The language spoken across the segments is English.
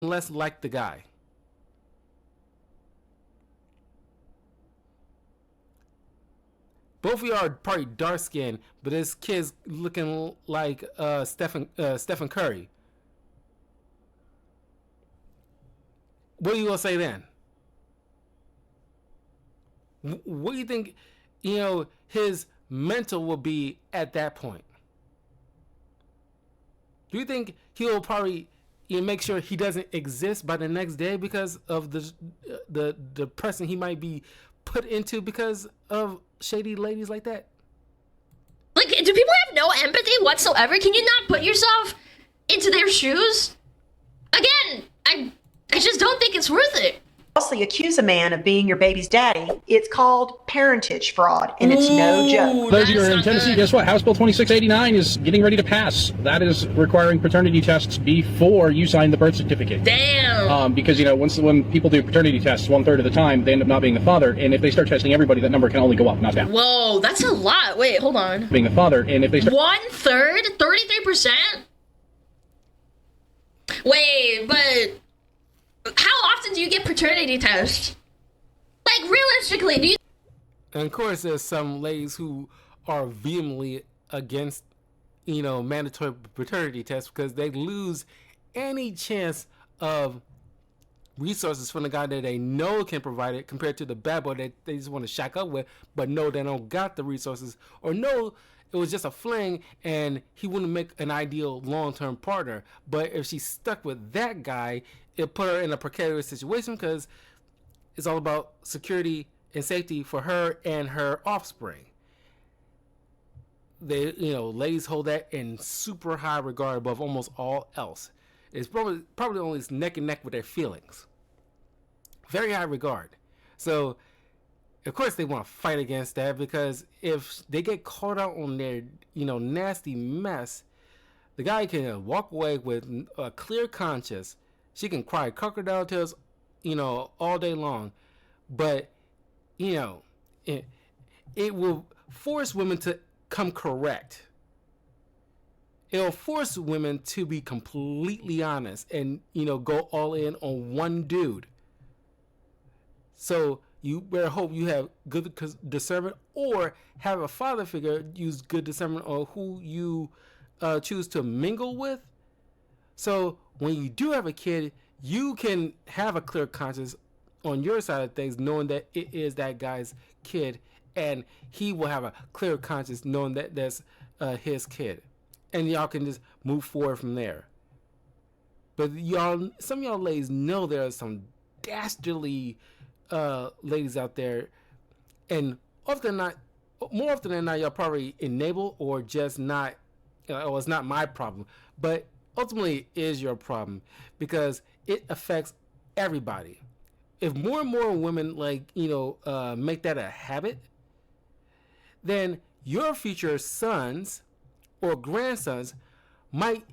less like the guy. Both of y'all are probably dark skinned, but this kid's looking like Stephen Curry. What are you gonna say then? What do you think? His mental will be at that point. Do you think he'll probably make sure he doesn't exist by the next day because of the person he might be put into because of shady ladies like that? Like, do people have no empathy whatsoever? Can you not put yourself into their shoes? Again, I just don't think it's worth it. Falsely accuse a man of being your baby's daddy, it's called parentage fraud, and it's no joke. Those of you who are in Tennessee, guess what? House Bill 2689 is getting ready to pass. That is requiring paternity tests before you sign the birth certificate. Damn. Because, when people do paternity tests, 1/3 of the time, they end up not being the father, and if they start testing everybody, that number can only go up, not down. Whoa, that's a lot. Wait, hold on. Being the father, and if they start... 1/3? 33%? Wait, but... how often do you get paternity tests? Like, realistically, do you... And of course, there's some ladies who are vehemently against, mandatory paternity tests because they lose any chance of resources from the guy that they know can provide it compared to the bad boy that they just want to shack up with, but know they don't got the resources, or know it was just a fling and he wouldn't make an ideal long-term partner. But if she's stuck with that guy, it put her in a precarious situation because it's all about security and safety for her and her offspring. They, ladies hold that in super high regard above almost all else. It's probably only neck and neck with their feelings. Very high regard. So, of course, they want to fight against that because if they get caught out on their, nasty mess, the guy can walk away with a clear conscience. She can cry crocodile tears, all day long. But, it will force women to come correct. It'll force women to be completely honest and, go all in on one dude. So you better hope you have good discernment or have a father figure use good discernment on who you choose to mingle with. So when you do have a kid, you can have a clear conscience on your side of things, knowing that it is that guy's kid, and he will have a clear conscience knowing that that's his kid, and y'all can just move forward from there. But some of y'all ladies know there are some dastardly ladies out there, and more often than not, y'all probably enable or just not. It's not my problem, but ultimately it is your problem because it affects everybody. If more and more women make that a habit, then your future sons or grandsons might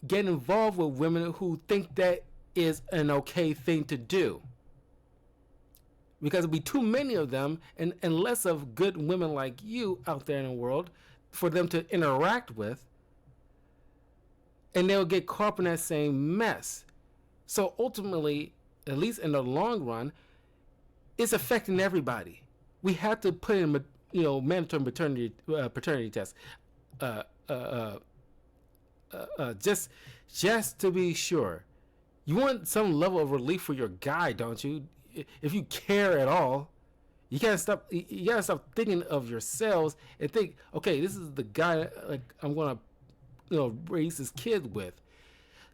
get involved with women who think that is an okay thing to do. Because there'll be too many of them and less of good women like you out there in the world for them to interact with. And they'll get caught up in that same mess. So ultimately, at least in the long run, it's affecting everybody. We have to put in, mandatory paternity tests, just to be sure. You want some level of relief for your guy, don't you? If you care at all, you gotta stop thinking of yourselves and think, okay, this is the guy I'm gonna, raise his kid with.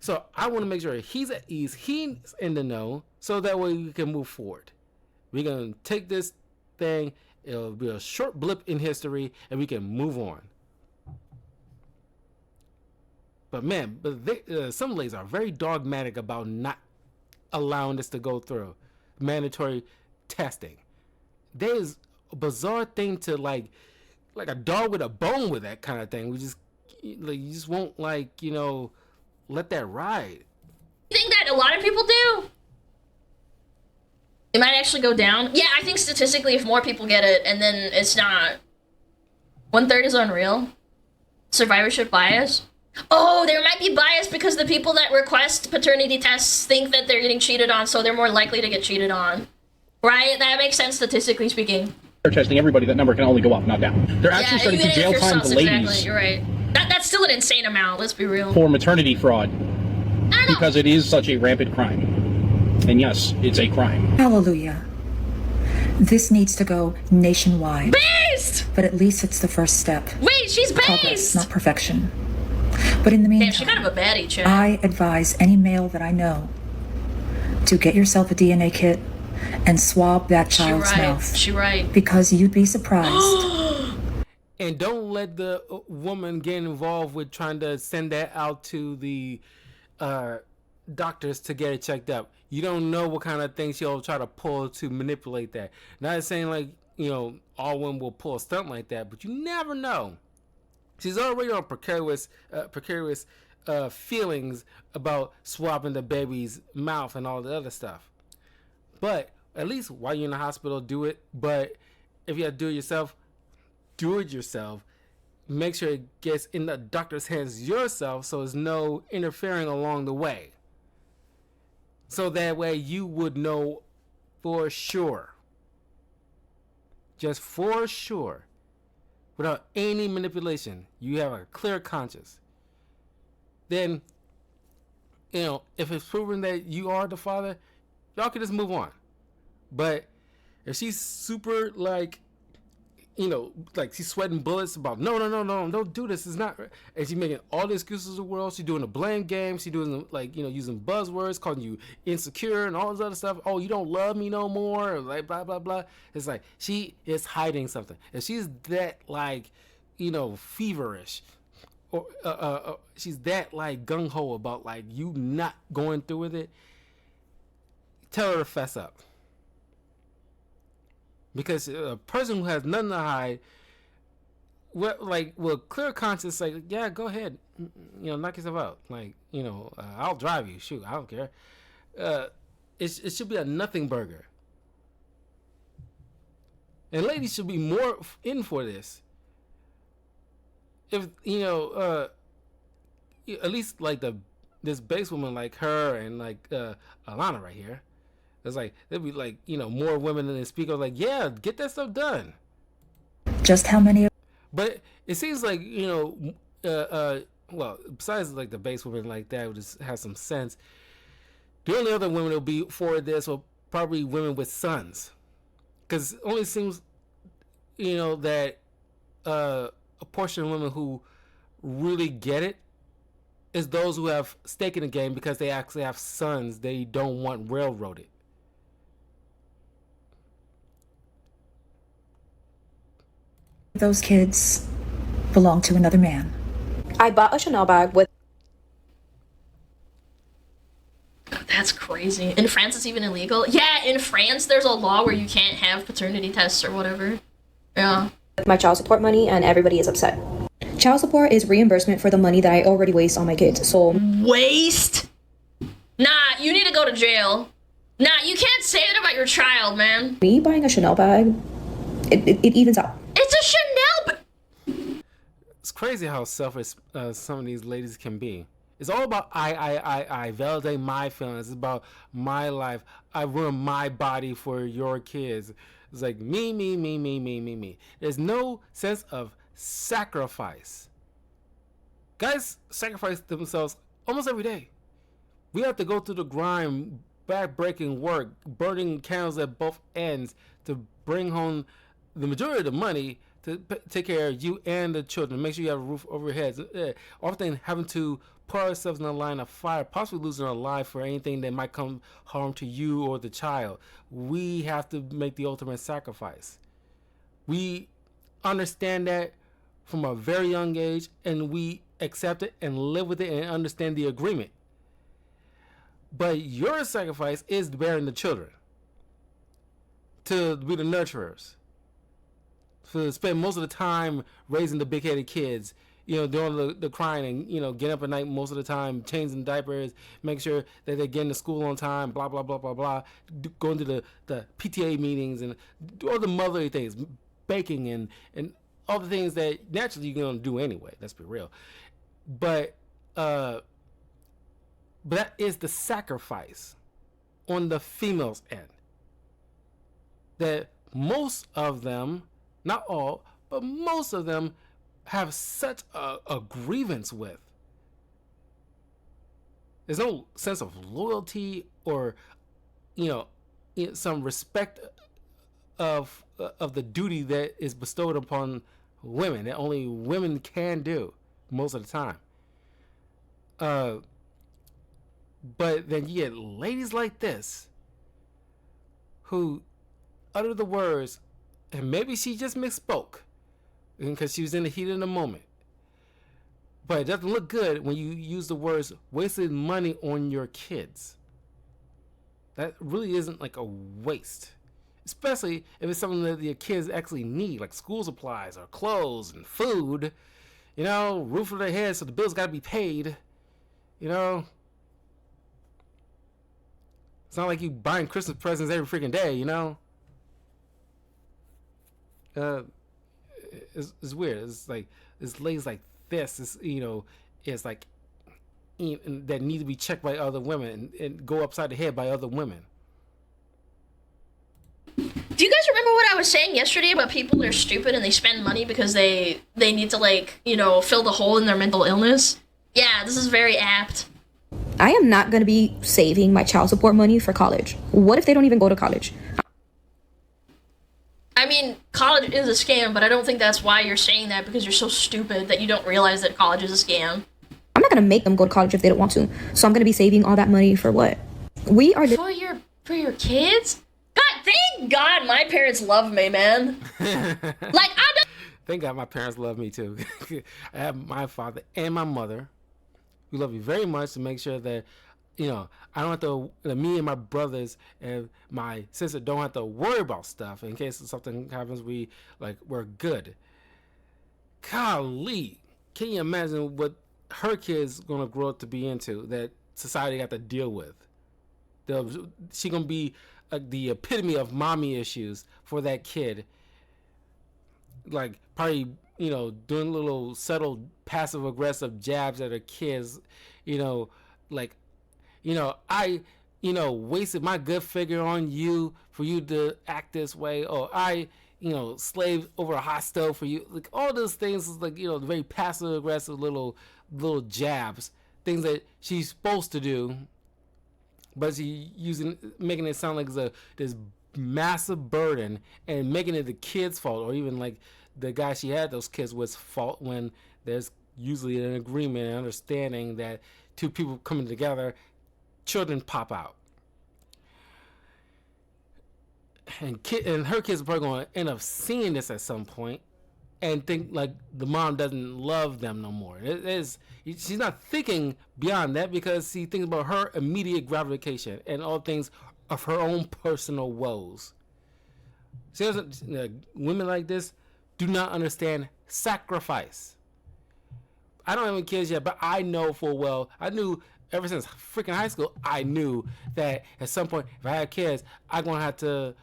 So I want to make sure he's at ease, he's in the know, so that way we can move forward. We're gonna take this thing; it'll be a short blip in history, and we can move on. But man, some ladies are very dogmatic about not allowing this to go through. Mandatory testing. There's a bizarre thing to like a dog with a bone with that kind of thing. You just won't let that ride. You think that a lot of people do? It might actually go down. Yeah, I think statistically, if more people get it, and then it's not 1/3 is unreal. Survivorship bias. Oh, there might be bias because the people that request paternity tests think that they're getting cheated on, so they're more likely to get cheated on. Right? That makes sense statistically speaking. They're testing everybody. That number can only go up, not down. They're actually starting to jail time the ladies. Exactly, you're right. That's still an insane amount, let's be real. For maternity fraud. I don't know. Because it is such a rampant crime. And yes, it's a crime. Hallelujah. This needs to go nationwide. Based! But at least it's the first step. Wait, she's Progress, based! not perfection. But in the meantime, Damn, she kind of a baddie, Chad. I advise any male that I know to get yourself a DNA kit and swab that child's mouth. She right. Because you'd be surprised. And don't let the woman get involved with trying to send that out to the doctors to get it checked out. You don't know what kind of things she'll try to pull to manipulate that. Not saying like, all women will pull a stunt like that, but you never know. She's already on precarious feelings about swabbing the baby's mouth and all the other stuff. But at least while you're in the hospital, do it. But if you have to do it yourself. Make sure it gets in the doctor's hands yourself, so there's no interfering along the way. So that way you would know for sure. Just for sure. Without any manipulation. You have a clear conscience. Then, if it's proven that you are the father, y'all can just move on. But if she's super like she's sweating bullets about no, don't do this. It's not. And she's making all the excuses in the world. She's doing a blame game. She's doing using buzzwords, calling you insecure and all this other stuff. Oh, you don't love me no more. Like blah blah blah. It's like she is hiding something. If she's that feverish, or she's that like gung ho about like you not going through with it, tell her to fess up. Because a person who has nothing to hide, with clear conscience, like, yeah, go ahead, knock yourself out. Like, I'll drive you. Shoot, I don't care. It should be a nothing burger. And ladies should be more in for this. If at least like this base woman like her and like Alana right here. It's like there'd be like more women than speak up like, yeah, get that stuff done. Just how many? But it seems like well, besides like the base women like that who just have some sense, the only other women that'll be for this will probably women with sons, because it only seems that a portion of women who really get it is those who have stake in the game because they actually have sons they don't want railroaded. Those kids belong to another man. I bought a Chanel bag with. That's crazy. In France, it's even illegal. Yeah, in France, there's a law where you can't have paternity tests or whatever. Yeah. My child support money, and everybody is upset. Child support is reimbursement for the money that I already waste on my kids. So waste? Nah, you need to go to jail. Nah, you can't say that about your child, man. Me buying a Chanel bag, it evens out. It's a Chanel bag. It's crazy how selfish some of these ladies can be. It's all about I validate my feelings. It's about my life. I ruin my body for your kids. It's like me. There's no sense of sacrifice. Guys sacrifice themselves almost every day. We have to go through the grind, back-breaking work, burning candles at both ends to bring home the majority of the money to take care of you and the children. Make sure you have a roof over your heads. Often having to put ourselves in a line of fire, possibly losing our life for anything that might come harm to you or the child. We have to make the ultimate sacrifice. We understand that from a very young age, and we accept it and live with it and understand the agreement. But your sacrifice is bearing the children, to be the nurturers, to spend most of the time raising the big-headed kids, doing the crying and, getting up at night most of the time, changing diapers, make sure that they're getting to school on time, blah, blah, blah, blah, blah, going to the PTA meetings and all the motherly things, baking and all the things that naturally you're going to do anyway, let's be real. But but that is the sacrifice on the female's end that most of them, not all, but most of them have such a grievance with. There's no sense of loyalty or, some respect of the duty that is bestowed upon women that only women can do most of the time. But then you get ladies like this who utter the words, and maybe she just misspoke because she was in the heat of the moment. But it doesn't look good when you use the words wasted money on your kids. That really isn't like a waste. Especially if it's something that your kids actually need, like school supplies or clothes and food. Roof over their head, so the bills gotta be paid. It's not like you buying Christmas presents every freaking day, It's weird. It's like, it's ladies like this, it's like that need to be checked by other women and go upside the head by other women. Do you guys remember what I was saying yesterday about people that are stupid and they spend money because they need to fill the hole in their mental illness? Yeah, this is very apt. I am not going to be saving my child support money for college. What if they don't even go to college? I mean, college is a scam, but I don't think that's why you're saying that, because you're so stupid that you don't realize that college is a scam. I'm not going to make them go to college if they don't want to. So I'm going to be saving all that money for what? We are... For your kids? God, thank God my parents love me, man. Thank God my parents love me too. I have my father and my mother who love me very much to make sure that, I don't have to, me and my brothers and my sister don't have to worry about stuff in case something happens. We're good. Golly, can you imagine what her kids gonna grow up to be into that society got to deal with? She gonna be the epitome of mommy issues for that kid. Like probably, doing little subtle passive aggressive jabs at her kids, I, wasted my good figure on you for you to act this way, or I, slaved over a hot stove for you. Like all those things is like, very passive aggressive little jabs, things that she's supposed to do, but she making it sound like this massive burden and making it the kid's fault, or even like the guy she had those kids with fault, when there's usually an agreement and understanding that two people coming together, children pop out. And her kids are probably going to end up seeing this at some point and think like the mom doesn't love them no more. She's not thinking beyond that because she thinks about her immediate gratification and all things of her own personal woes. Women like this do not understand sacrifice. I don't have any kids yet, but I know full well, I knew ever since freaking high school, I knew that at some point, if I had kids, I'm going to have to,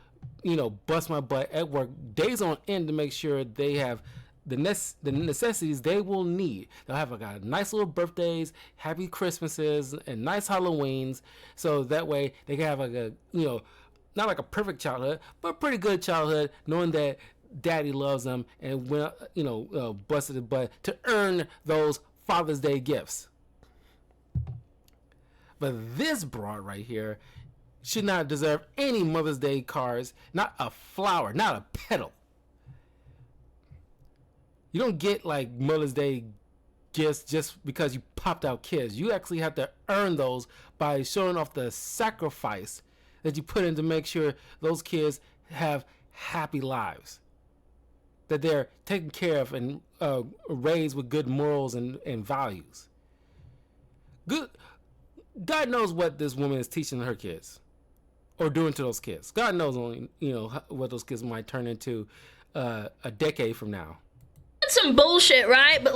bust my butt at work days on end to make sure they have the necessities they will need. They'll have nice little birthdays, happy Christmases, and nice Halloweens, so that way they can have not like a perfect childhood, but a pretty good childhood, knowing that daddy loves them and busted the butt to earn those Father's Day gifts. But this broad right here should not deserve any Mother's Day cards, not a flower, not a petal. You don't get like Mother's Day gifts just because you popped out kids. You actually have to earn those by showing off the sacrifice that you put in to make sure those kids have happy lives, that they're taken care of and raised with good morals and values. God knows what this woman is teaching her kids or doing to those kids. God knows only, what those kids might turn into a decade from now. That's some bullshit, right? But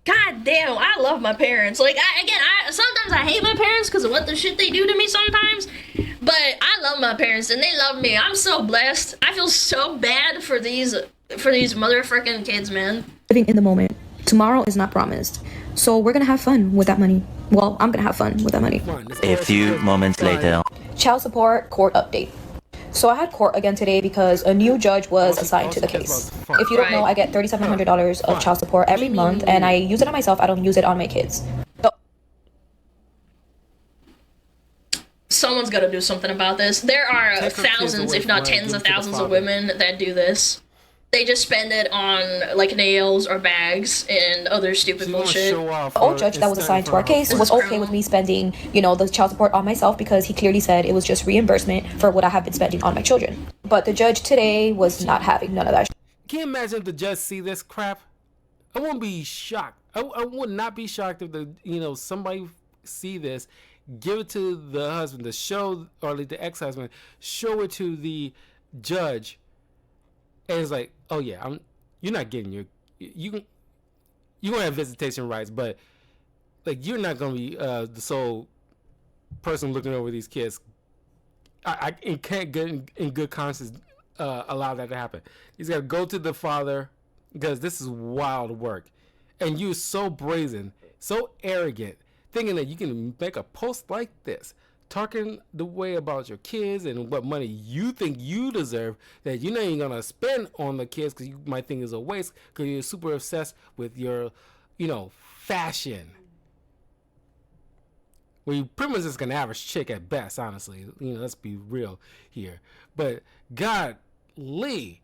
god damn, I love my parents. Sometimes I hate my parents because of what the shit they do to me sometimes. But I love my parents and they love me. I'm so blessed. I feel so bad for these motherfucking kids, man. Living in the moment. Tomorrow is not promised. So we're gonna have fun with that money. Well, I'm gonna have fun with that money. A few moments later. Child support court update. So I had court again today because a new judge was assigned to the case. If you don't know, I get $3,700 of child support every month, and I use it on myself. I don't use it on my kids. Someone's got to do something about this. There are thousands, if not tens of thousands of women that do this. They just spend it on like nails or bags and other stupid bullshit. The old judge that was assigned to our case was okay with me spending, the child support on myself because he clearly said it was just reimbursement for what I have been spending on my children. But the judge today was not having none of that. Can you imagine if the judge see this crap? I won't be shocked. I would not be shocked if somebody see this, give it to the husband, or like the ex-husband, show it to the judge, and it's like, oh yeah, you're not getting you're gonna have visitation rights, but like you're not gonna be the sole person looking over these kids. I can't get in good conscience allow that to happen. He's got to go to the father because this is wild work, and you're so brazen, so arrogant, thinking that you can make a post like this, talking the way about your kids and what money you think you deserve that you're not even gonna spend on the kids because you might think is a waste because you're super obsessed with your, fashion. Well, you pretty much just an average chick at best, honestly. Let's be real here. But golly,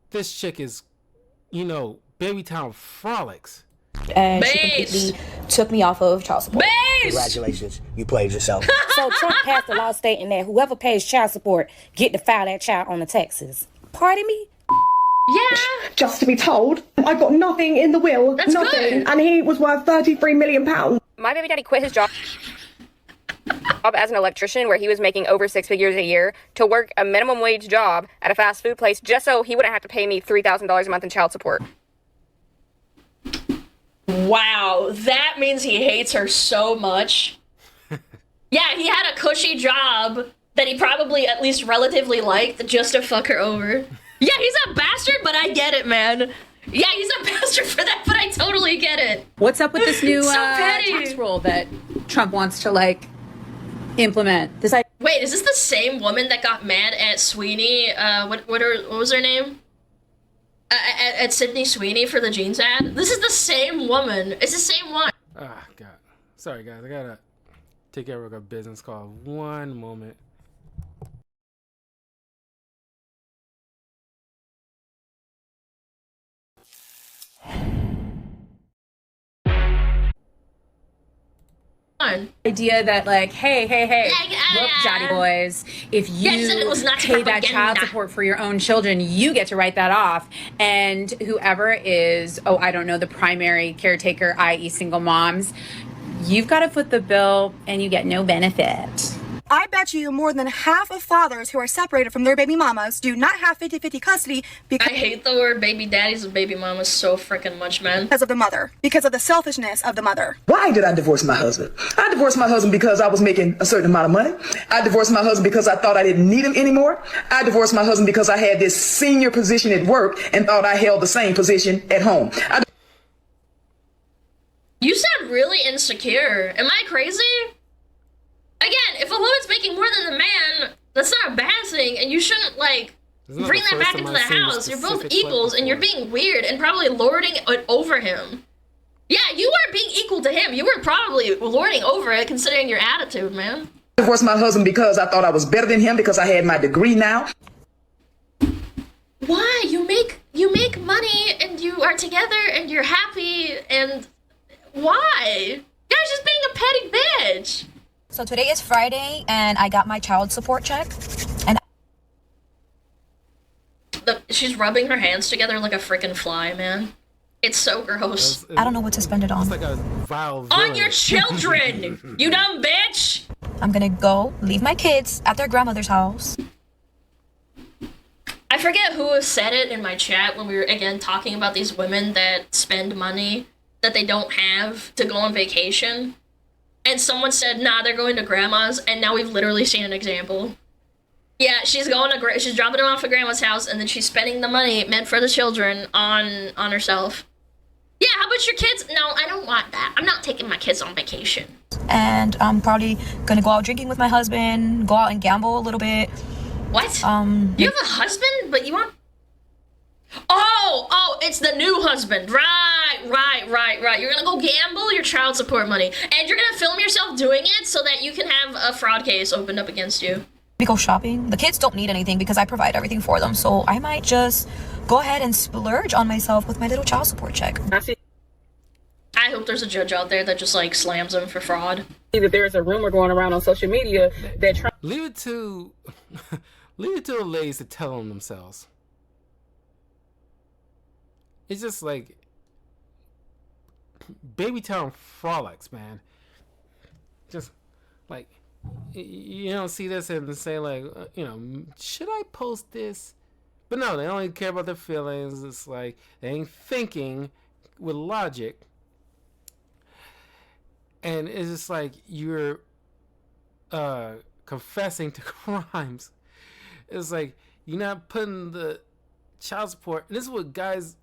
this chick is, baby town frolics. And she completely took me off of child support. Congratulations, you played yourself. So Trump passed a law stating that whoever pays child support get to file that child on the taxes. Pardon me? Yeah. Just to be told, I got nothing in the will. That's nothing. Good. And he was worth £33 million. My baby daddy quit his job as an electrician where he was making over 6 figures a year to work a minimum wage job at a fast food place just so he wouldn't have to pay me $3,000 a month in child support. Wow, that means he hates her so much. Yeah, he had a cushy job that he probably at least relatively liked just to fuck her over. Yeah, he's a bastard, but I get it, man. Yeah, he's a bastard for that, but I totally get it. What's up with this new So tax rule that Trump wants to implement? Wait, is this the same woman that got mad at Sweeney? What was her name? At Sydney Sweeney for the jeans ad? This is the same woman. It's the same one. Ah, God. Sorry, guys. I gotta take care of a business call. One moment. Idea that hey, look, Johnny boys, if you pay that child support for your own children, you get to write that off, and whoever is, I don't know, the primary caretaker, i.e. single moms, you've got to foot the bill and you get no benefit. I bet you more than half of fathers who are separated from their baby mamas do not have 50-50 custody because I hate the word baby daddies and baby mamas so freaking much, man. Because of the mother. Because of the selfishness of the mother. Why did I divorce my husband? I divorced my husband because I was making a certain amount of money. I divorced my husband because I thought I didn't need him anymore. I divorced my husband because I had this senior position at work and thought I held the same position at home. You sound really insecure. Am I crazy? Again, if a woman's making more than the man, that's not a bad thing, and you shouldn't, bring that back into the house. You're both equals, and you're being weird and probably lording it over him. Yeah, you weren't being equal to him. You were probably lording over it, considering your attitude, man. I divorced my husband because I thought I was better than him because I had my degree now. Why? You make money, and you are together, and you're happy, and why? You're just being a petty bitch. So today is Friday, and I got my child support check, and she's rubbing her hands together like a freaking fly, man. It's so gross. I don't know what to spend it on. It's like a vile on your children, you dumb bitch! I'm gonna go leave my kids at their grandmother's house. I forget who said it in my chat when we were, again, talking about these women that spend money that they don't have to go on vacation. And someone said, nah, they're going to grandma's, and now we've literally seen an example. Yeah, she's she's dropping them off at grandma's house, and then she's spending the money meant for the children on herself. Yeah, how about your kids? No, I don't want that. I'm not taking my kids on vacation. And I'm probably gonna go out drinking with my husband, go out and gamble a little bit. What? You have a husband, but you want... Oh, it's the new husband. Right. You're gonna go gamble your child support money, and you're gonna film yourself doing it so that you can have a fraud case opened up against you. We go shopping. The kids don't need anything because I provide everything for them, so I might just go ahead and splurge on myself with my little child support check. I hope there's a judge out there that just like slams him for fraud. That there's a rumor going around on social media that leave it to the ladies to tell them themselves. It's just like baby town frolics, man. Just like you don't see this and say like, should I post this? But no, they only care about their feelings. It's like they ain't thinking with logic. And it's just like you're confessing to crimes. It's like you're not putting the child support. And this is what guys,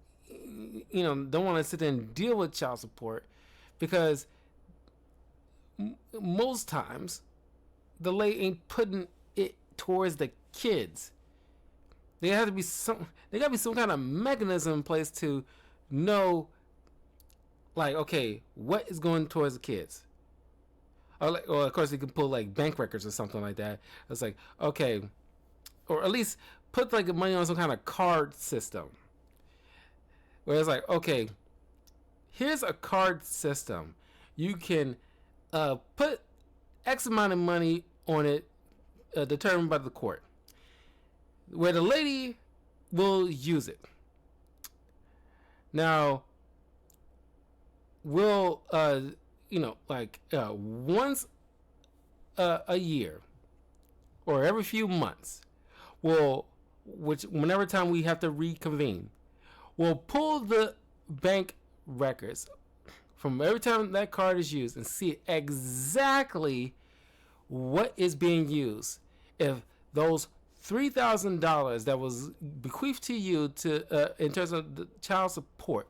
don't want to sit there and deal with child support, because most times the lady ain't putting it towards the kids. There gotta be some kind of mechanism in place to know, like, okay, what is going towards the kids? Or of course, you can pull like bank records or something like that. It's like, okay, or at least put like money on some kind of card system, where it's like, okay, here's a card system. You can put X amount of money on it, determined by the court, where the lady will use it. Now, will once a year or every few months, whenever time we have to reconvene, we'll pull the bank records from every time that card is used and see exactly what is being used. If those $3,000 that was bequeathed to you to in terms of the child support,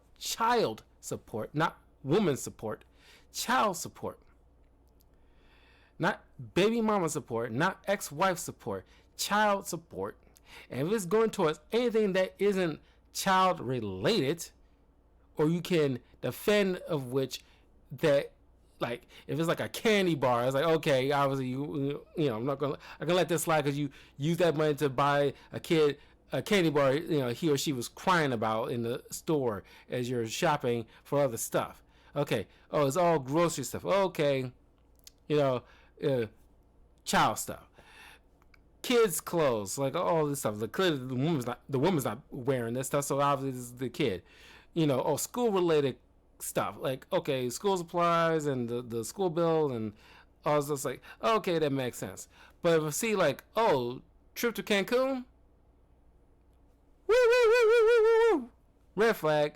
not woman support, child support, not baby mama support, not ex-wife support, child support. And if it's going towards anything that isn't child related, or you can defend of which that, like, if it's like a candy bar, it's like, okay, obviously I'm not gonna let this slide because you use that money to buy a kid a candy bar, he or she was crying about in the store as you're shopping for other stuff. Okay, it's all grocery stuff. Okay, child stuff, kids clothes, like all this stuff. Clearly the woman's not wearing this stuff, so obviously this is the kid. School related stuff, like, okay, school supplies and the school bill and all this. Just like, okay, that makes sense. But if I see like, trip to Cancun, red flag.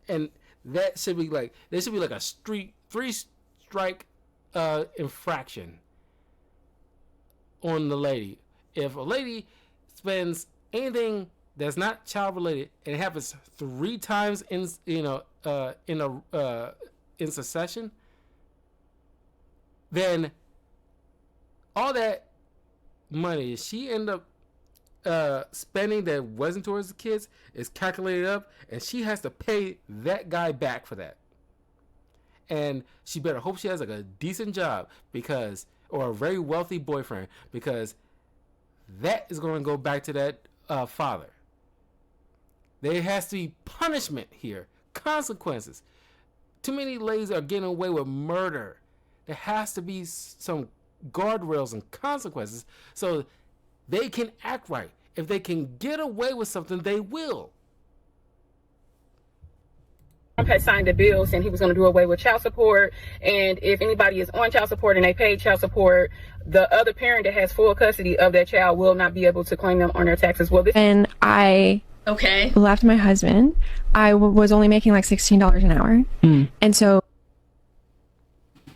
And that should be like, there should be like a 3-strike infraction on the lady. If a lady spends anything that's not child related and it happens 3 times in succession, then all that money she end up spending that wasn't towards the kids is calculated up, and she has to pay that guy back for that. And she better hope she has like a decent job, or a very wealthy boyfriend, because that is going to go back to that father. There has to be punishment here, consequences. Too many ladies are getting away with murder. There has to be some guardrails and consequences so they can act right. If they can get away with something, they will. Trump had signed a bill saying he was going to do away with child support, and if anybody is on child support and they pay child support, the other parent that has full custody of that child will not be able to claim them on their taxes. Well, when I left my husband, I was only making like $16 an hour, and so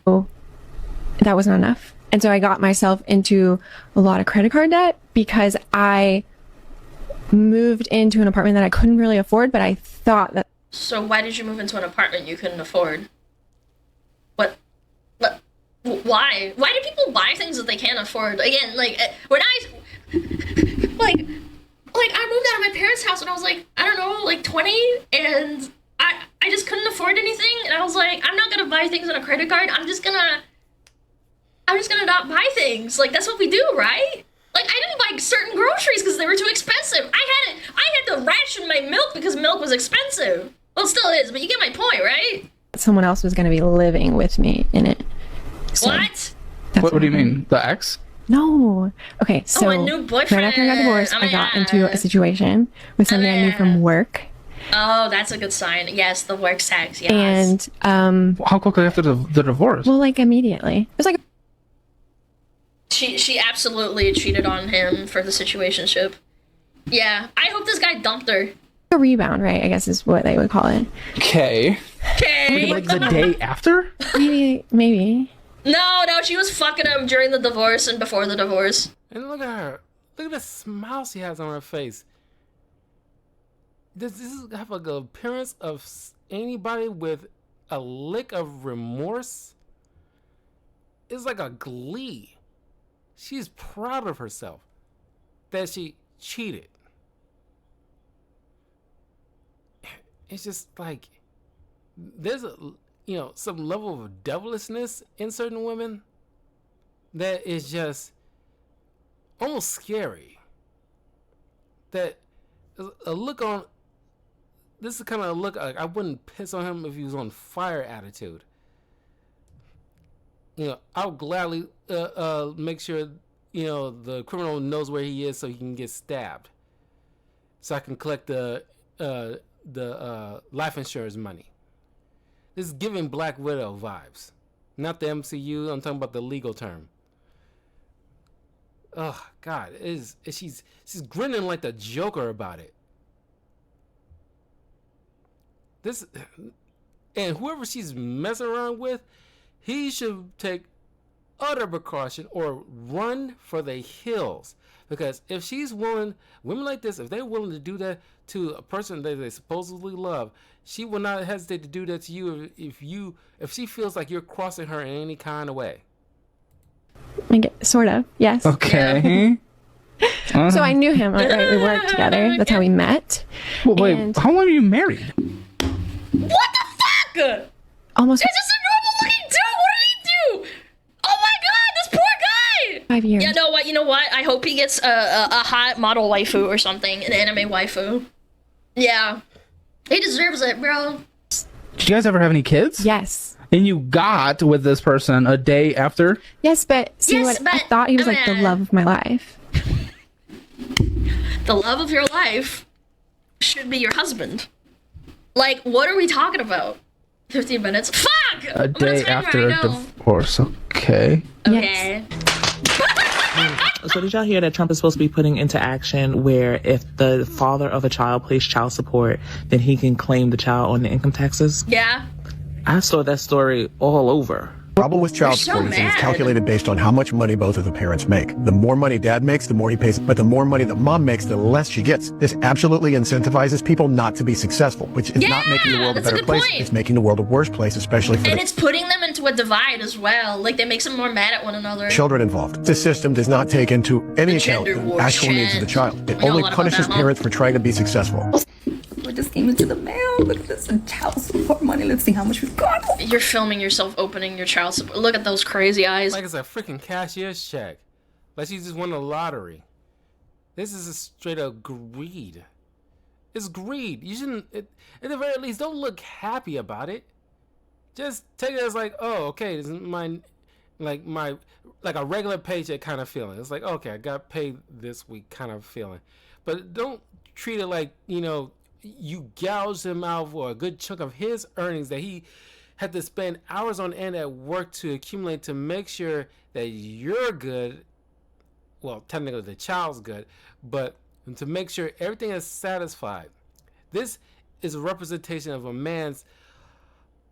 that was not enough. And so I got myself into a lot of credit card debt because I moved into an apartment that I couldn't really afford, but I thought that So why did you move into an apartment you couldn't afford? What? Why? Why do people buy things that they can't afford? Again, like when I moved out of my parents' house when I was like, I don't know, like 20, and I just couldn't afford anything, and I was like, I'm not gonna buy things on a credit card. I'm just gonna not buy things. Like, that's what we do, right? Like, I didn't buy certain groceries because they were too expensive. I had to ration my milk because milk was expensive. Well, it still is, but you get my point, right? Someone else was going to be living with me in it. So what? What do you mean? The ex? No. Okay, so a new boyfriend. right after I got divorced, I got into a situation with somebody I knew from work. Oh, that's a good sign. Yes, the work sex, yes. And how quickly after the divorce? Well, like immediately. It was like she absolutely cheated on him for the situationship. Yeah, I hope this guy dumped her. A rebound, right? I guess is what they would call it. Okay. Like the day after? Maybe. No, she was fucking him during the divorce and before the divorce. And look at her. Look at the smile she has on her face. Does this have like an appearance of anybody with a lick of remorse? It's like a glee. She's proud of herself that she cheated. It's just like there's some level of devilishness in certain women that is just almost scary. That a look on this is kind of a look like I wouldn't piss on him if he was on fire attitude. I'll gladly make sure the criminal knows where he is so he can get stabbed, so I can collect the life insurance money. This is giving Black Widow vibes, not the MCU. I'm talking about the legal term. Oh God, she's grinning like the Joker about it. This, and whoever she's messing around with, he should take utter precaution or run for the hills. Because if she's willing, women like this, if they're willing to do that to a person that they supposedly love, she will not hesitate to do that to you if she feels like you're crossing her in any kind of way. Sort of, yes. Okay. So I knew him, right? We worked together. That's how we met. Well, wait, how long are you married? What the fuck? Almost. Is this a normal looking dude? What did he do? Oh my God, this poor guy! 5 years. Yeah, you know what? I hope he gets a hot model waifu or something, an anime waifu. Yeah, he deserves it, bro. Did you guys ever have any kids? Yes. And you got with this person a day after? Yes, but I thought he was like the love of my life. The love of your life should be your husband. Like, what are we talking about? 15 minutes? Fuck! A day after a divorce. Okay. Okay. So did y'all hear that Trump is supposed to be putting into action where if the father of a child pays child support, then he can claim the child on the income taxes? Yeah. I saw that story all over. Problem with child support is that it's calculated based on how much money both of the parents make. The more money dad makes, the more he pays, but the more money that mom makes, the less she gets. This absolutely incentivizes people not to be successful, which is not making the world a better place. It's making the world a worse place, especially for it's putting them into a divide as well. Like, that makes them more mad at one another. children involved. This system does not take into any account the actual needs of the child. It only punishes parents for trying to be successful. It just came into the mail. Look at this child support money. Let's see how much we've got. You're filming yourself opening your child support. Look at those crazy eyes. Like it's a freaking cashier's check. Like she just won the lottery. This is a straight up greed. It's greed. You shouldn't, at the very least, don't look happy about it. Just take it as like, oh, okay, this is my a regular paycheck kind of feeling. It's like, okay, I got paid this week kind of feeling. But don't treat it like, you gouged him out for a good chunk of his earnings that he had to spend hours on end at work to accumulate to make sure that you're good. Well, technically the child's good, but to make sure everything is satisfied. This is a representation of a man's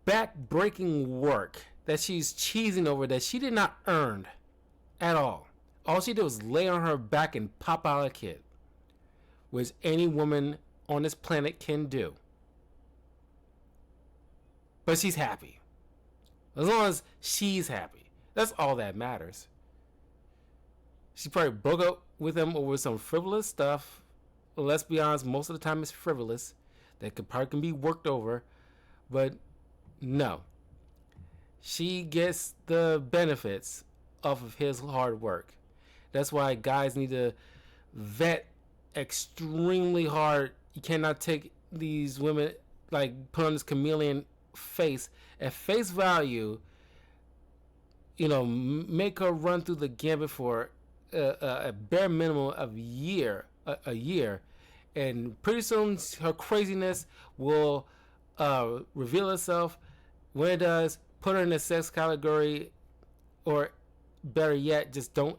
back-breaking work that she's cheesing over that she did not earn at all. All she did was lay on her back and pop out a kid, which any woman on this planet can do. but she's happy. As long as she's happy, that's all that matters. She probably broke up with him over some frivolous stuff. Well, let's be honest, most of the time it's frivolous. That probably can be worked over, but no. She gets the benefits off of his hard work. That's why guys need to vet extremely hard. You cannot take these women, like, put on this chameleon face at face value, you know, make her run through the gambit for a bare minimum of a year, and pretty soon her craziness will reveal itself. When it does, put her in the sex category, or better yet, just don't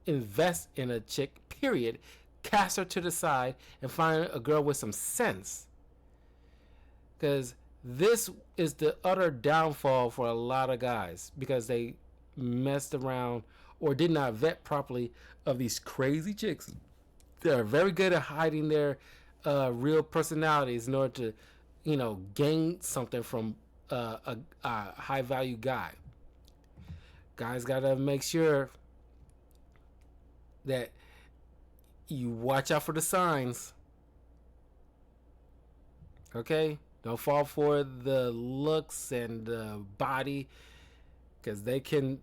invest in a chick, period. Cast her to the side and find a girl with some sense, because this is the utter downfall for a lot of guys, because they messed around or did not vet properly of these crazy chicks that are very good at hiding their real personalities in order to, you know, gain something from a high value guy. Guys gotta make sure that you watch out for the signs. Okay? Don't fall for the looks and the body, because they can,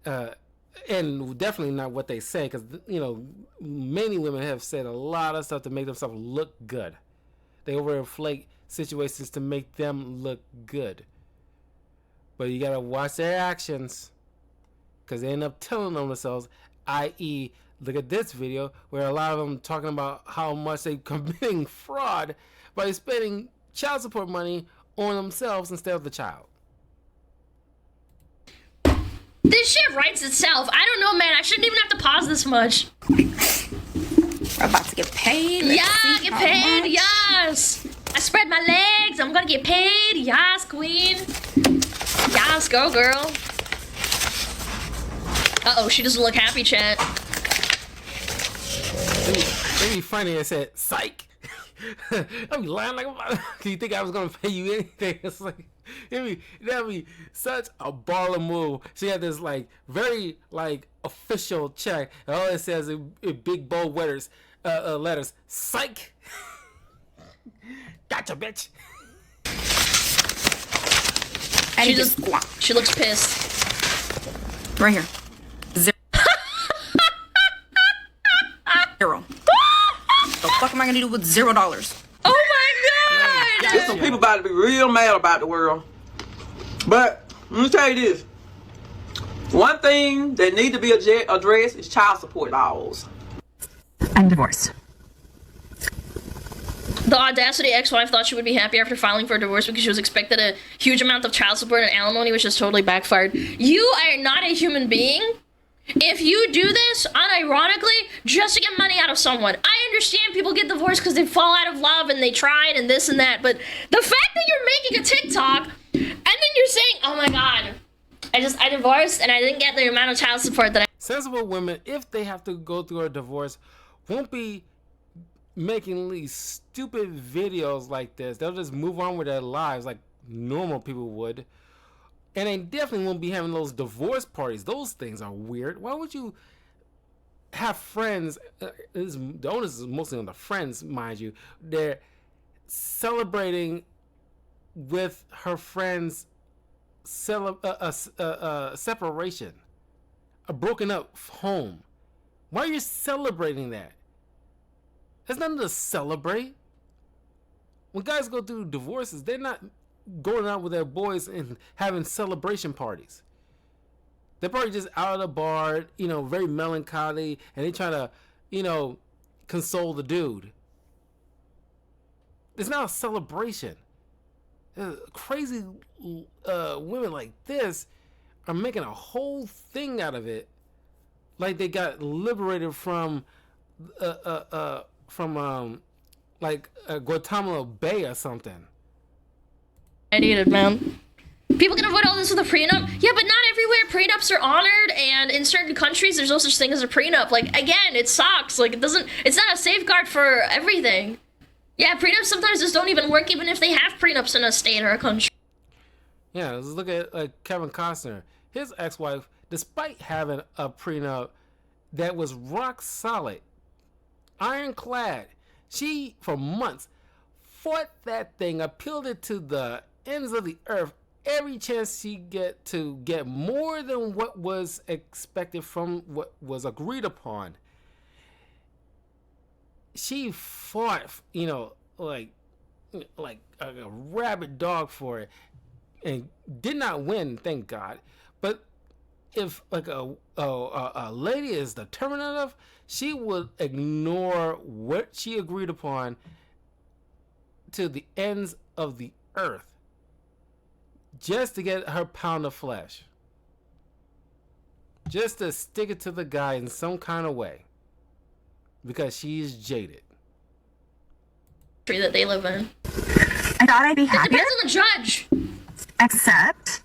and definitely not what they say, because, you know, many women have said a lot of stuff to make themselves look good. They overinflate situations to make them look good. But you gotta watch their actions, because they end up telling on themselves, i.e., look at this video where a lot of them talking about how much they committing fraud by spending child support money on themselves instead of the child. This shit writes itself. I don't know, man. I shouldn't even have to pause this much. We're about to get paid. Get paid. Yes. I spread my legs. I'm gonna get paid. Yes, queen. Yes, go, girl. Uh-oh, she doesn't look happy, chat. It'd be funny if it said, psych. I'd be lying like, do you think I was gonna pay you anything? It's like, that'd be such a baller move. She had this like very like official check, and all it says in big bold letters, psych. Gotcha, bitch. She looks pissed. Right here. Zero. The fuck am I gonna do with $0? Oh my god! There's some people about to be real mad about the world. But let me tell you this. One thing that needs to be addressed is child support laws. And divorce. The audacity ex-wife thought she would be happy after filing for a divorce because she was expected a huge amount of child support and alimony, which just totally backfired. You are not a human being if you do this unironically just to get money out of someone. I understand people get divorced because they fall out of love and they tried and this and that, but the fact that you're making a TikTok and then you're saying, oh my god, I divorced and I didn't get the amount of child support that I... Sensible women, if they have to go through a divorce, won't be making these stupid videos like this. They'll just move on with their lives like normal people would. And they definitely won't be having those divorce parties. Those things are weird. Why would you have friends? The onus is mostly on the friends, mind you. They're celebrating with her friends' separation, a broken up home. Why are you celebrating that? There's nothing to celebrate. When guys go through divorces, they're not going out with their boys and having celebration parties. They're probably just out of the bar, you know, very melancholy, and they try to, you know, console the dude. It's not a celebration. Crazy women like this are making a whole thing out of it, like they got liberated from Guantanamo Bay or something. I need it, man. People can avoid all this with a prenup. Yeah, but not everywhere prenups are honored, and in certain countries there's no such thing as a prenup. Like, again, it sucks. Like, it's not a safeguard for everything. Yeah, prenups sometimes just don't even work even if they have prenups in a state or a country. Yeah, let's look at Kevin Costner. His ex-wife, despite having a prenup that was rock solid, ironclad, she, for months, fought that thing, appealed it to the ends of the earth, every chance she get to get more than what was expected from what was agreed upon. She fought, like a rabid dog for it, and did not win, thank God. But if like a lady is determined enough, she would ignore what she agreed upon to the ends of the earth just to get her pound of flesh, just to stick it to the guy in some kind of way, because she's jaded. That they live in. I thought I'd be happier. It depends on the judge. Except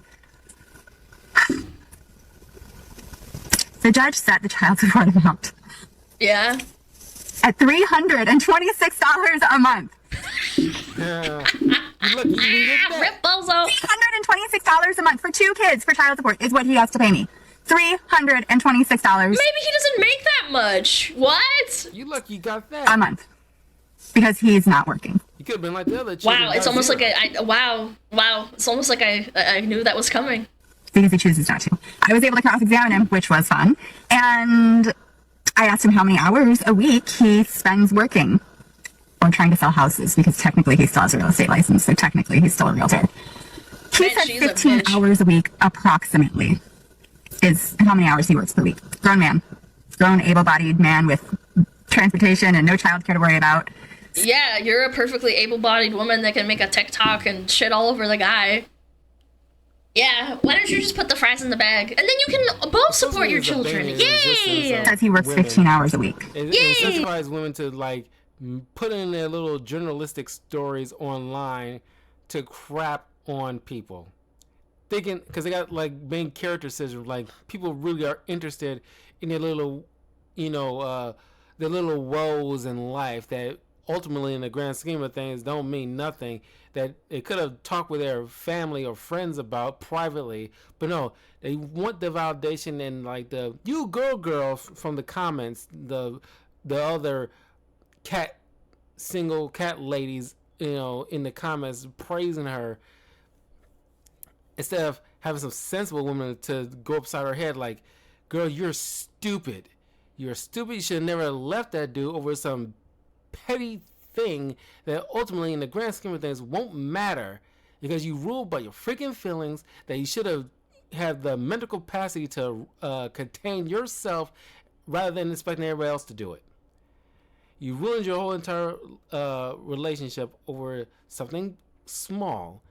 the judge set the child support amount. Yeah. At $326 a month. Rip bozo. $326 a month for 2 kids for child support is what he has to pay me. $326. Maybe he doesn't make that much. What? You lucky you got that. A month. Because he's not working. You could have been like the other chick. Wow, it's almost like wow. It's almost like I knew that was coming. Because he chooses not to. I was able to cross-examine him, which was fun. And I asked him how many hours a week he spends working or trying to sell houses, because technically he still has a real estate license, so technically he's still a realtor. He said 15 hours a week, approximately, is how many hours he works per week. Grown man. Grown, able-bodied man with transportation and no childcare to worry about. Yeah, you're a perfectly able-bodied woman that can make a TikTok and shit all over the guy. Yeah, why don't you just put the fries in the bag? And then you can both support your children. Yay! Says he works 15 hours a week. It incentivizes women to, like, put in their little journalistic stories online to crap on people. Thinking, because they got, like, main character syndrome, like, people really are interested in their little, their little woes in life that ultimately, in the grand scheme of things, don't mean nothing, that they could have talked with their family or friends about privately. But no, they want the validation and, like, the "you girl" from the comments, the other single cat ladies, in the comments praising her, instead of having some sensible women to go upside her head like, "Girl, you're stupid. You're stupid. You should have never left that dude over some petty thing that ultimately, in the grand scheme of things, won't matter because you ruled by your freaking feelings, that you should have had the mental capacity to contain yourself rather than expecting everybody else to do it. You ruined your whole entire relationship over something small,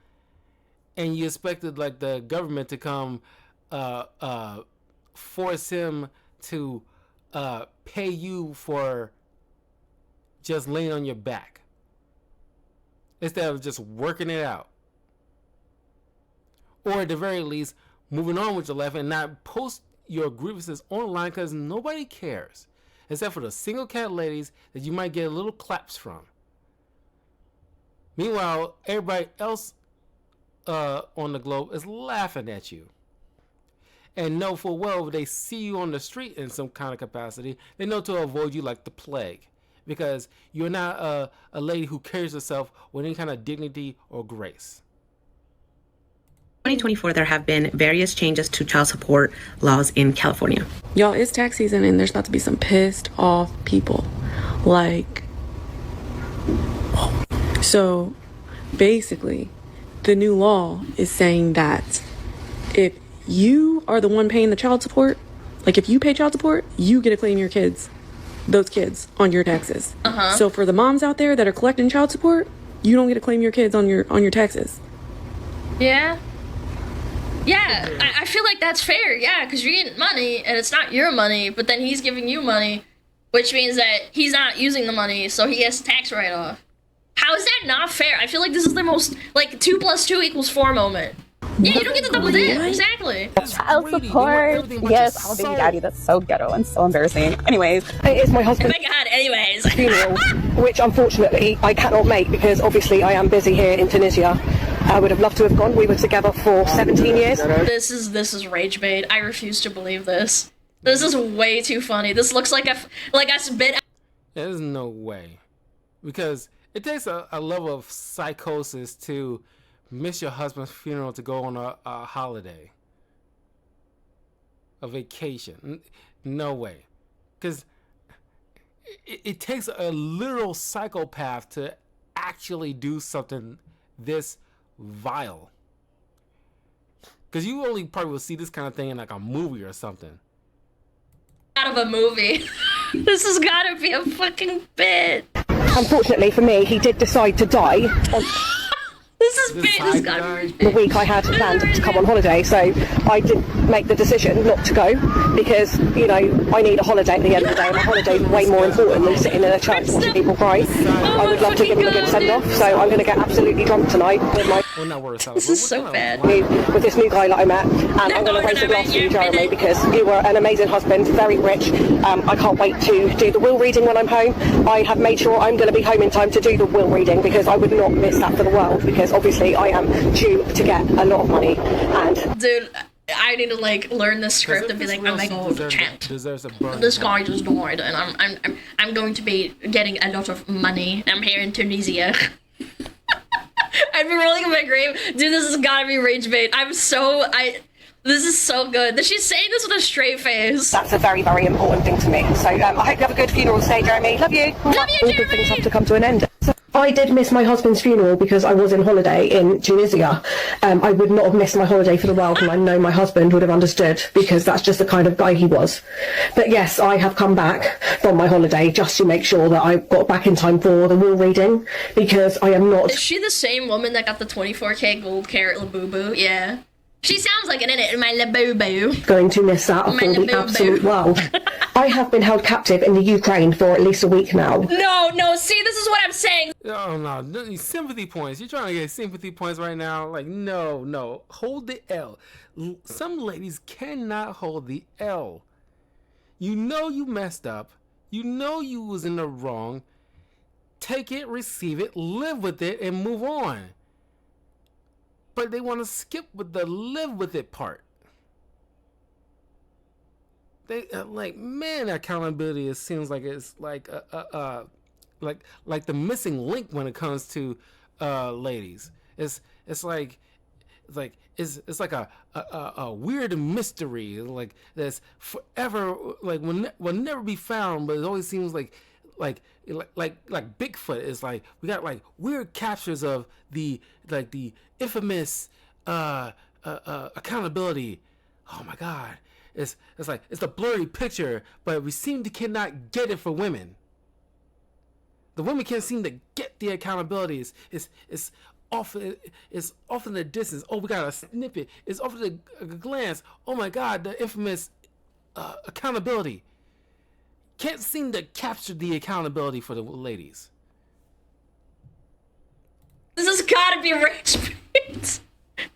and you expected, like, the government to come force him to pay you for just laying on your back instead of just working it out, or at the very least moving on with your life and not post your grievances online, because nobody cares except for the single cat ladies that you might get little claps from. Meanwhile, everybody else on the globe is laughing at you, and know full well if they see you on the street in some kind of capacity, they know to avoid you like the plague, because you're not a lady who carries herself with any kind of dignity or grace. 2024, there have been various changes to child support laws in California. Y'all, it's tax season and there's about to be some pissed off people. Like, so basically, the new law is saying that if you are the one paying the child support, like if you pay child support, you get to claim your kids, those kids, on your taxes. So for the moms out there that are collecting child support, you don't get to claim your kids on your taxes. Yeah. Yeah, I feel like that's fair, yeah, because you're getting money, and it's not your money, but then he's giving you money, which means that he's not using the money, so he gets a tax write-off. How is that not fair? I feel like this is the most, like, 2 + 2 = 4 moment. Yeah, you don't get the double dip, exactly. Child support. Yes, I'm a baby daddy. That's so ghetto and so embarrassing. Anyways, it is my husband's oh my god, anyways. funeral, which unfortunately I cannot make because obviously I am busy here in Tunisia. I would have loved to have gone. We were together for 17 years. This is rage bait. I refuse to believe this. This is way too funny. This looks like a spit. There's no way, because it takes a level of psychosis to miss your husband's funeral to go on a holiday, a vacation. No way, because it takes a literal psychopath to actually do something this vile. Because you only probably will see this kind of thing in like a movie or something. Out of a movie. This has gotta be a fucking bit. Unfortunately for me, he did decide to die on the week I had planned to come on holiday, so I did make the decision not to go because, you know, I need a holiday at the end of the day. My holiday is way more important than sitting in a church watching people cry. I would love to give him a good send-off, so I'm going to get absolutely drunk tonight with my... This is so bad. With this new guy that I met, and I'm going to raise a glass to you, Jeremy, because you were an amazing husband, very rich. I can't wait to do the will reading when I'm home. I have made sure I'm going to be home in time to do the will reading because I would not miss that for the world, because obviously I am due to get a lot of money. And dude, I need to like learn this script and be like, oh my god, chant. This guy just died, and I'm going to be getting a lot of money. I'm here in Tunisia. I'd be rolling in my grave. Dude, this has gotta be rage bait. This is so good. She's saying this with a straight face. That's a very, very important thing to me. So I hope you have a good funeral today, Jeremy. Love you. Love you, All good things have to come to an end. So I did miss my husband's funeral because I was in holiday in Tunisia. I would not have missed my holiday for the world, and I know my husband would have understood because that's just the kind of guy he was. But yes, I have come back from my holiday just to make sure that I got back in time for the will reading because I am not... Is she the same woman that got the 24K gold carat Labubu? Yeah. She sounds like an in it in my Labubu. Going to miss that for the absolute world. I have been held captive in the Ukraine for at least a week now. No, see, this is what I'm saying. Oh, no, sympathy points. You're trying to get sympathy points right now? Like, no. Hold the L. Some ladies cannot hold the L. You know you messed up. You know you was in the wrong. Take it, receive it, live with it, and move on. But they want to skip with the live with it part. They man, accountability seems like it's like the missing link when it comes to ladies. It's like a weird mystery like that's forever will never be found, but it always seems like Bigfoot is like we got like weird captures of the infamous accountability. Oh my God, it's like it's a blurry picture, but we seem to cannot get it for women. The women can't seem to get the accountability. It's off in the distance. Oh, we got a snippet. It's off at a glance. Oh my God, the infamous accountability. Can't seem to capture the accountability for the ladies. This has gotta be rich.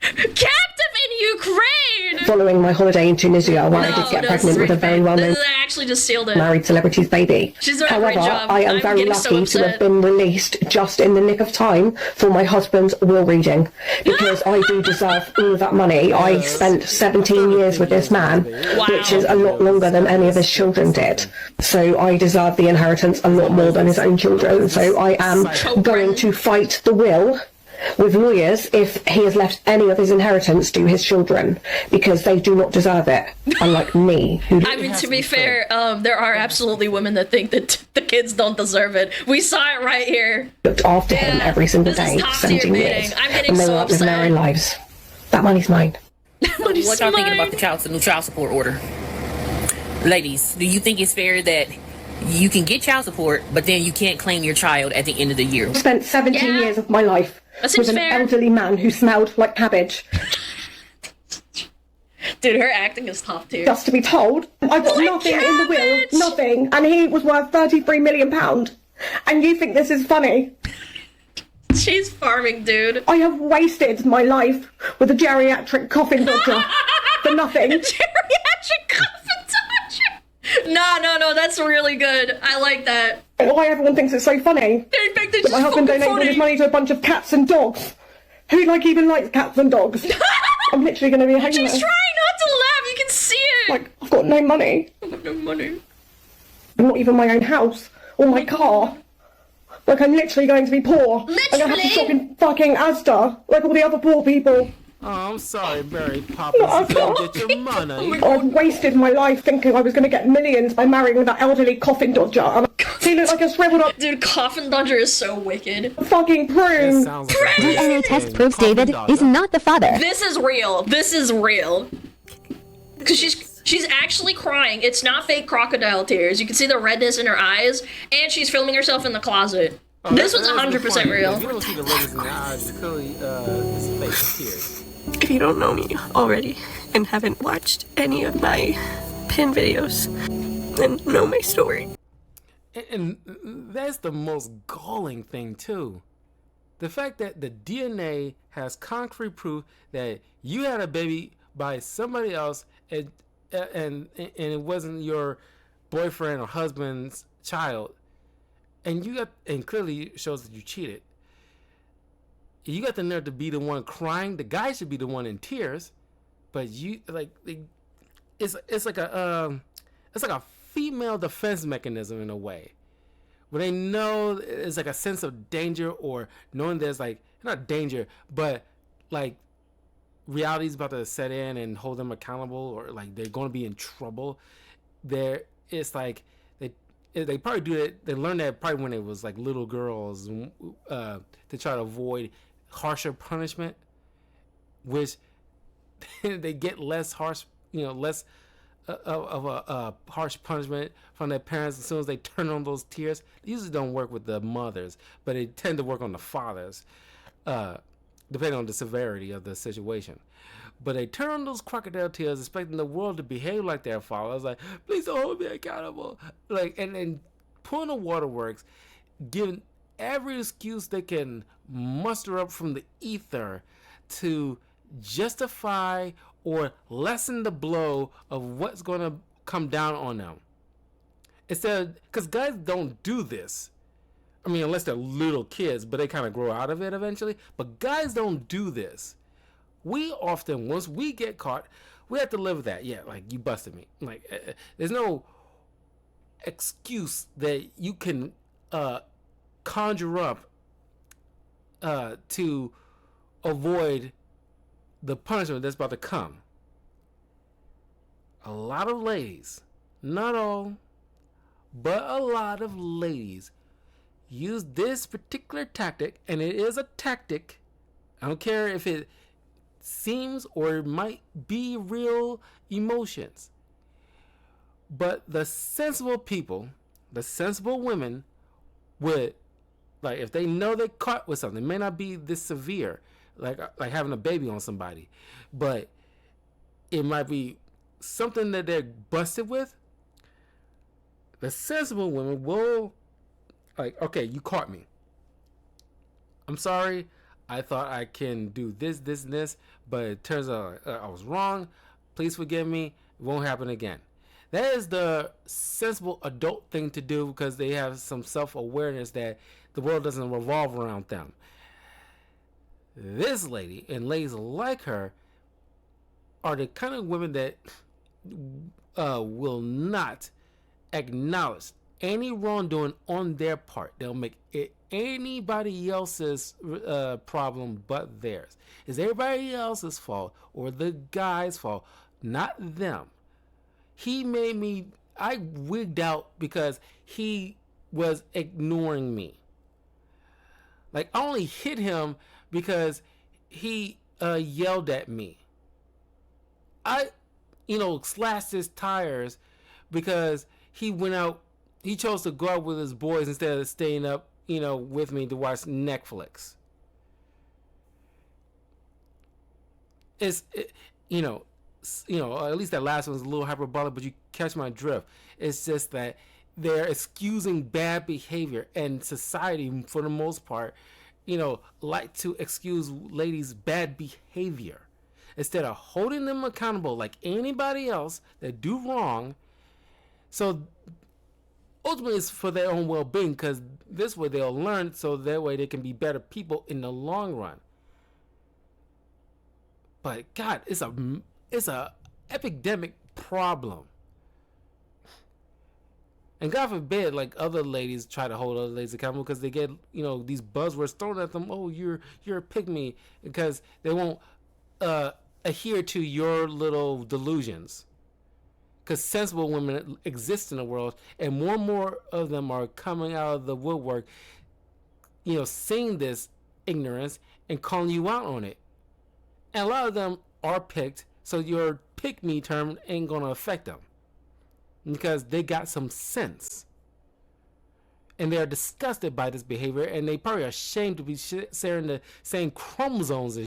Captive in Ukraine! Following my holiday in Tunisia, where I did get pregnant with a very well-known I actually just sealed it. married celebrity's baby. She's doing a However, great job. I am very lucky to have been released just in the nick of time for my husband's will reading, because I do deserve all of that money. I spent 17 years with this man, which is a lot longer than any of his children did. So I deserve the inheritance a lot more than his own children. So I am going to fight the will with lawyers if he has left any of his inheritance to his children, because they do not deserve it, unlike me. I mean, to be fair, there are absolutely women that think that the kids don't deserve it. We saw it right here. Looked after him every single day, 17 years, and they were up living their own lives. That money's mine. What y'all thinking about the new child support order? Ladies, do you think it's fair that you can get child support, but then you can't claim your child at the end of the year? I spent 17 years of my life with an elderly man who smelled like cabbage. Dude, her acting is top tier. Just to be told, I've got nothing in the will, nothing, and he was worth £33 million. And you think this is funny? She's farming, dude. I have wasted my life with a geriatric coffin doctor for nothing. Geriatric coffin doctor? No, that's really good. I like that. Why everyone thinks it's so funny. They think this that my husband donated all his money to a bunch of cats and dogs who like even likes cats and dogs. I'm literally going to be homeless. She's trying not to laugh. You can see it. Like, I've got no money. I've got no money. Not even my own house or my car. Like, I'm literally going to be poor. Literally? I'm going to have to shop in fucking Asda, like all the other poor people. Oh, I'm sorry, Mary Poppins. You couldn't get your money. I've wasted my life thinking I was going to get millions by marrying that elderly coffin dodger. He looked like a shriveled up... Dude, coffin dodger is so wicked. Fucking prune. DNA test proves David is not the father. This is real. This is real. Because she's actually crying. It's not fake crocodile tears. You can see the redness in her eyes, and she's filming herself in the closet. Oh, this was 100% real. You don't see the redness in her eyes. It's clearly it's fake tears. If you don't know me already and haven't watched any of my pin videos, then know my story. And that's the most galling thing too. The fact that the DNA has concrete proof that you had a baby by somebody else and it wasn't your boyfriend or husband's child, and clearly shows that you cheated. You got the nerve to be the one crying. The guy should be the one in tears, but you it's like a female defense mechanism in a way, where they know it's like a sense of danger, or knowing there's like not danger, but like reality's about to set in and hold them accountable, or like they're going to be in trouble. It's like they probably do it. They learned that probably when they was like little girls to try to avoid harsher punishment, which they get less harsh, less of a harsh punishment from their parents as soon as they turn on those tears. They usually don't work with the mothers, but they tend to work on the fathers, depending on the severity of the situation. But they turn on those crocodile tears, expecting the world to behave like their father. I was like, please don't hold me accountable. Like, and pulling the waterworks, giving every excuse they can muster up from the ether to justify or lessen the blow of what's going to come down on them. Instead, because guys don't do this. I mean, unless they're little kids, but they kind of grow out of it eventually. But guys don't do this. We often, once we get caught, we have to live with that. Yeah, like, you busted me. Like, there's no excuse that you can conjure up to avoid the punishment that's about to come. A lot of ladies, not all, but a lot of ladies use this particular tactic, and it is a tactic. I don't care if it seems or it might be real emotions, but the sensible people, the sensible women would, like, if they know they're caught with something, it may not be this severe, like having a baby on somebody, but it might be something that they're busted with. The sensible women will, like, okay, you caught me. I'm sorry. I thought I can do this, this, and this, but it turns out I was wrong. Please forgive me. It won't happen again. That is the sensible adult thing to do, because they have some self-awareness that the world doesn't revolve around them. This lady and ladies like her are the kind of women that will not acknowledge any wrongdoing on their part. They'll make it anybody else's problem but theirs. It's everybody else's fault or the guy's fault, not them. He made me, I wigged out because he was ignoring me. Like, I only hit him because he yelled at me. I, slashed his tires because he went out, he chose to go out with his boys instead of staying up, with me to watch Netflix. At least that last one was a little hyperbolic, but you catch my drift. It's just that they're excusing bad behavior, and society, for the most part, like to excuse ladies' bad behavior instead of holding them accountable like anybody else that do wrong. So ultimately it's for their own well-being, because this way they'll learn, so that way they can be better people in the long run. But God, it's a epidemic problem. And God forbid, like, other ladies try to hold other ladies accountable because they get, these buzzwords thrown at them. Oh, you're a pygmy, because they won't adhere to your little delusions. Because sensible women exist in the world, and more of them are coming out of the woodwork, seeing this ignorance and calling you out on it. And a lot of them are picked, so your pick me term ain't gonna affect them because they got some sense, and they're disgusted by this behavior, and they probably are ashamed to be sharing the same chromosomes as